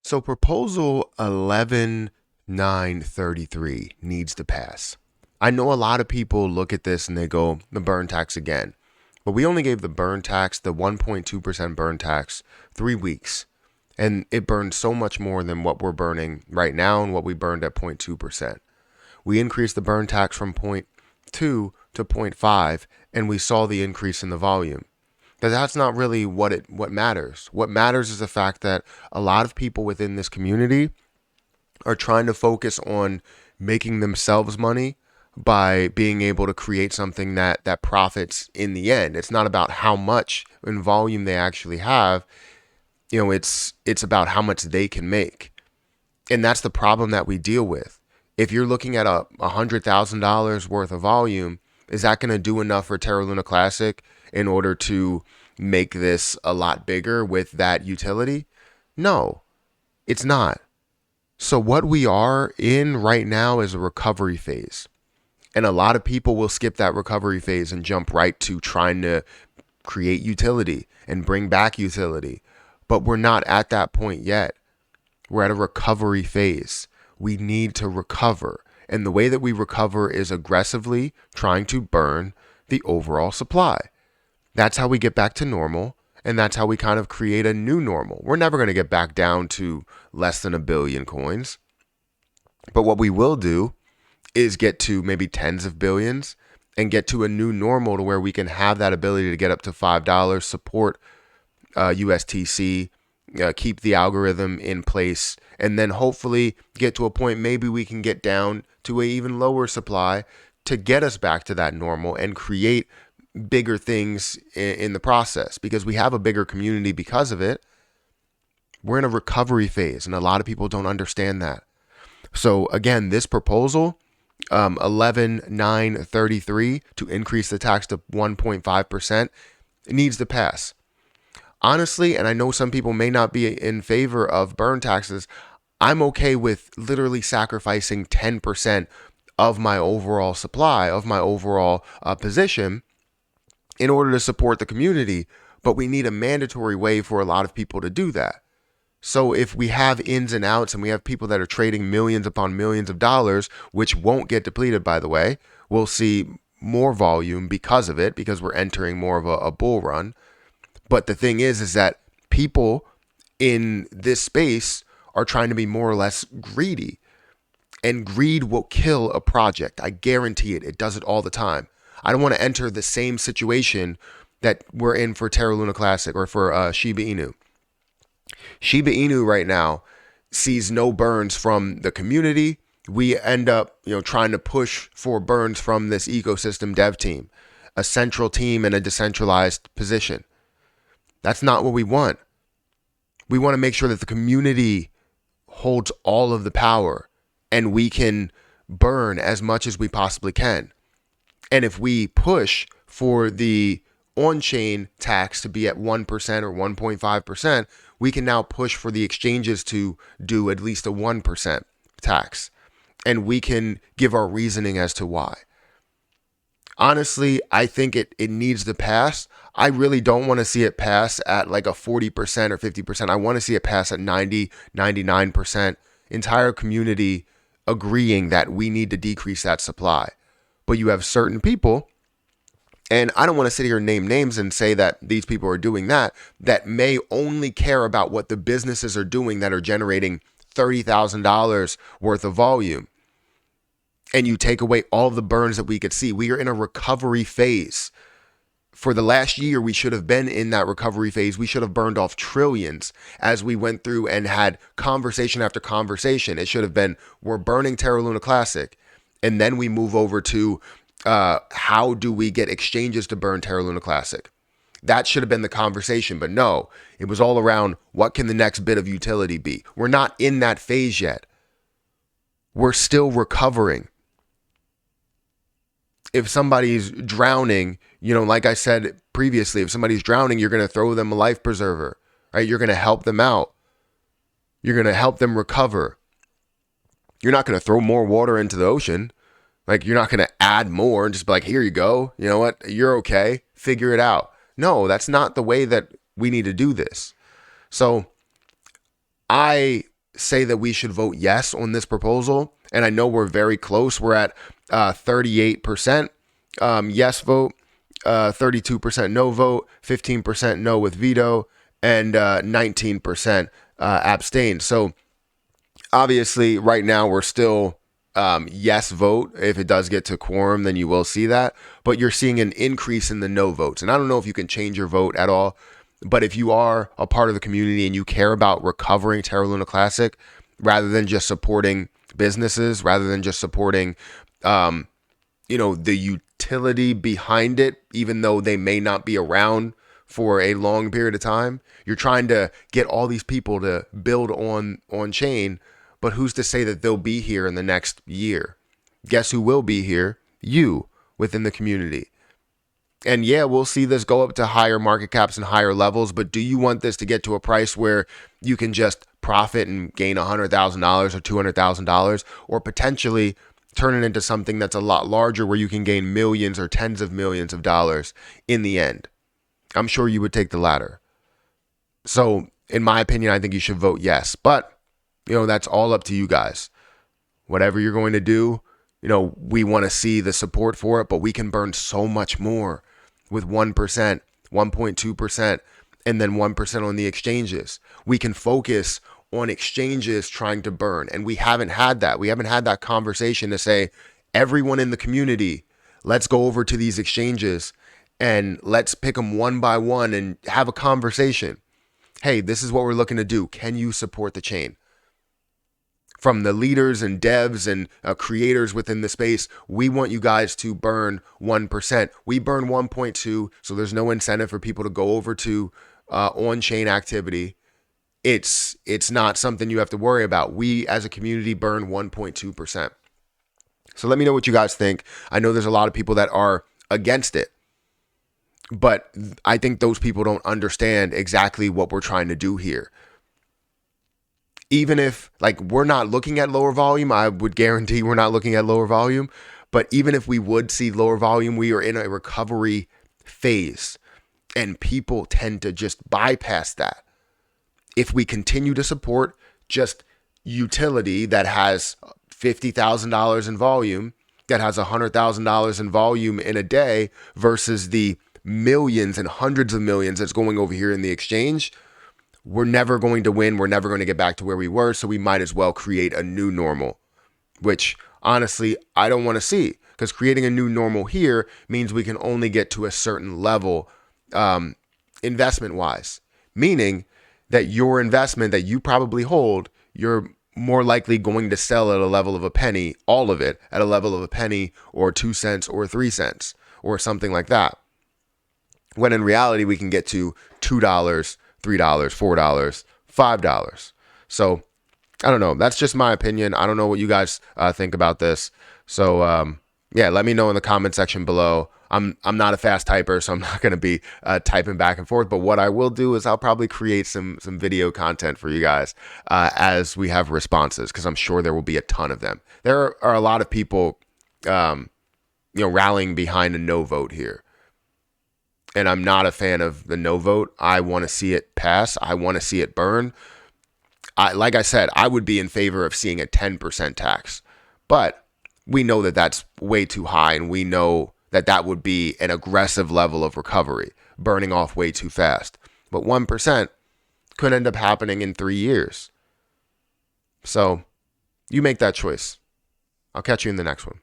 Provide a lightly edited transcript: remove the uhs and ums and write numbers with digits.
So proposal 11933 needs to pass. I know a lot of people look at this and they go, the burn tax again. But we only gave the burn tax, the 1.2% burn tax, 3 weeks. And it burned so much more than what we're burning right now and what we burned at 0.2%. We increased the burn tax from zero point 0.2 to zero point 0.5, and we saw the increase in the volume. But that's not really what matters. What matters is the fact that a lot of people within this community are trying to focus on making themselves money by being able to create something that profits in the end. It's not about how much in volume they actually have. It's about how much they can make. And that's the problem that we deal with. If you're looking at a $100,000 worth of volume, is that going to do enough for Terra Luna Classic in order to make this a lot bigger with that utility? No, it's not. So what we are in right now is a recovery phase. And a lot of people will skip that recovery phase and jump right to trying to create utility and bring back utility. But we're not at that point yet. We're at a recovery phase. We need to recover. And the way that we recover is aggressively trying to burn the overall supply. That's how we get back to normal. And that's how we kind of create a new normal. We're never going to get back down to less than a billion coins. But what we will do is get to maybe tens of billions and get to a new normal to where we can have that ability to get up to $5, support USTC, keep the algorithm in place, and then hopefully get to a point maybe we can get down to an even lower supply to get us back to that normal and create bigger things in the process, because we have a bigger community because of it. We're in a recovery phase, and a lot of people don't understand that. So again, this proposal, 11933, to increase the tax to 1.5%, it needs to pass. Honestly, and I know some people may not be in favor of burn taxes, I'm okay with literally sacrificing 10% of my overall supply, of my overall position, in order to support the community. But we need a mandatory way for a lot of people to do that. So if we have ins and outs and we have people that are trading millions upon millions of dollars, which won't get depleted, by the way, we'll see more volume because of it, because we're entering more of a bull run. But the thing is that people in this space are trying to be more or less greedy, and greed will kill a project. I guarantee it. It does it all the time. I don't want to enter the same situation that we're in for Terra Luna Classic or for Shiba Inu. Shiba Inu right now sees no burns from the community. We end up, trying to push for burns from this ecosystem dev team, a central team in a decentralized position. That's not what we want. We want to make sure that the community holds all of the power and we can burn as much as we possibly can. And if we push for the on-chain tax to be at 1% or 1.5%, we can now push for the exchanges to do at least a 1% tax. And we can give our reasoning as to why. Honestly, I think it needs to pass. I really don't want to see it pass at like a 40% or 50%. I want to see it pass at 90, 99%. Entire community agreeing that we need to decrease that supply. But you have certain people, and I don't want to sit here and name names and say that these people are doing that may only care about what the businesses are doing that are generating $30,000 worth of volume. And you take away all the burns that we could see. We are in a recovery phase. For the last year, we should have been in that recovery phase. We should have burned off trillions as we went through and had conversation after conversation. It should have been, we're burning Terra Luna Classic. And then we move over to how do we get exchanges to burn Terra Luna Classic? That should have been the conversation. But no, it was all around what can the next bit of utility be? We're not in that phase yet. We're still recovering. If somebody's drowning, like I said previously, if somebody's drowning, you're going to throw them a life preserver, right? You're going to help them out. You're going to help them recover. You're not going to throw more water into the ocean. Like, you're not going to add more and just be like, here you go. You know what? You're okay. Figure it out. No, that's not the way that we need to do this. So I say that we should vote yes on this proposal. And I know we're very close. We're at 38% yes vote, 32% no vote, 15% no with veto, and 19% abstain. So obviously, right now we're still yes vote. If it does get to quorum, then you will see that. But you're seeing an increase in the no votes. And I don't know if you can change your vote at all. But if you are a part of the community and you care about recovering Terra Luna Classic, rather than just supporting businesses, rather than just supporting, the utility behind it, even though they may not be around for a long period of time, you're trying to get all these people to build on chain. But who's to say that they'll be here in the next year? Guess who will be here? You within the community. And yeah, we'll see this go up to higher market caps and higher levels, but do you want this to get to a price where you can just profit and gain $100,000 or $200,000, or potentially turn it into something that's a lot larger where you can gain millions or tens of millions of dollars in the end? I'm sure you would take the latter. So in my opinion, I think you should vote yes, but that's all up to you guys. Whatever you're going to do, we want to see the support for it, but we can burn so much more with 1%, 1.2%, and then 1% on the exchanges. We can focus on exchanges trying to burn. And we haven't had that. We haven't had that conversation to say, everyone in the community, let's go over to these exchanges and let's pick them one by one and have a conversation. Hey, this is what we're looking to do. Can you support the chain? From the leaders and devs and creators within the space, we want you guys to burn 1%. We burn 1.2, so there's no incentive for people to go over to on-chain activity. It's not something you have to worry about. We as a community burn 1.2%. So let me know what you guys think. I know there's a lot of people that are against it, but I think those people don't understand exactly what we're trying to do here. Even if we're not looking at lower volume, I would guarantee we're not looking at lower volume. But even if we would see lower volume, we are in a recovery phase and people tend to just bypass that. If we continue to support just utility that has $50,000 in volume, that has $100,000 in volume in a day versus the millions and hundreds of millions that's going over here in the exchange, we're never going to win. We're never going to get back to where we were. So we might as well create a new normal, which honestly, I don't want to see, because creating a new normal here means we can only get to a certain level investment wise, meaning that your investment that you probably hold, you're more likely going to sell at a level of a penny, all of it at a level of a penny or 2 cents or 3 cents or something like that. When in reality, we can get to $2, $3, $4, $5. So I don't know. That's just my opinion. I don't know what you guys think about this. So yeah, let me know in the comment section below. I'm not a fast typer, so I'm not going to be typing back and forth. But what I will do is I'll probably create some video content for you guys as we have responses, because I'm sure there will be a ton of them. There are a lot of people, rallying behind a no vote here. And I'm not a fan of the no vote. I want to see it pass. I want to see it burn. Like I said, I would be in favor of seeing a 10% tax. But we know that that's way too high, and we know that that would be an aggressive level of recovery, burning off way too fast. But 1% could end up happening in 3 years. So you make that choice. I'll catch you in the next one.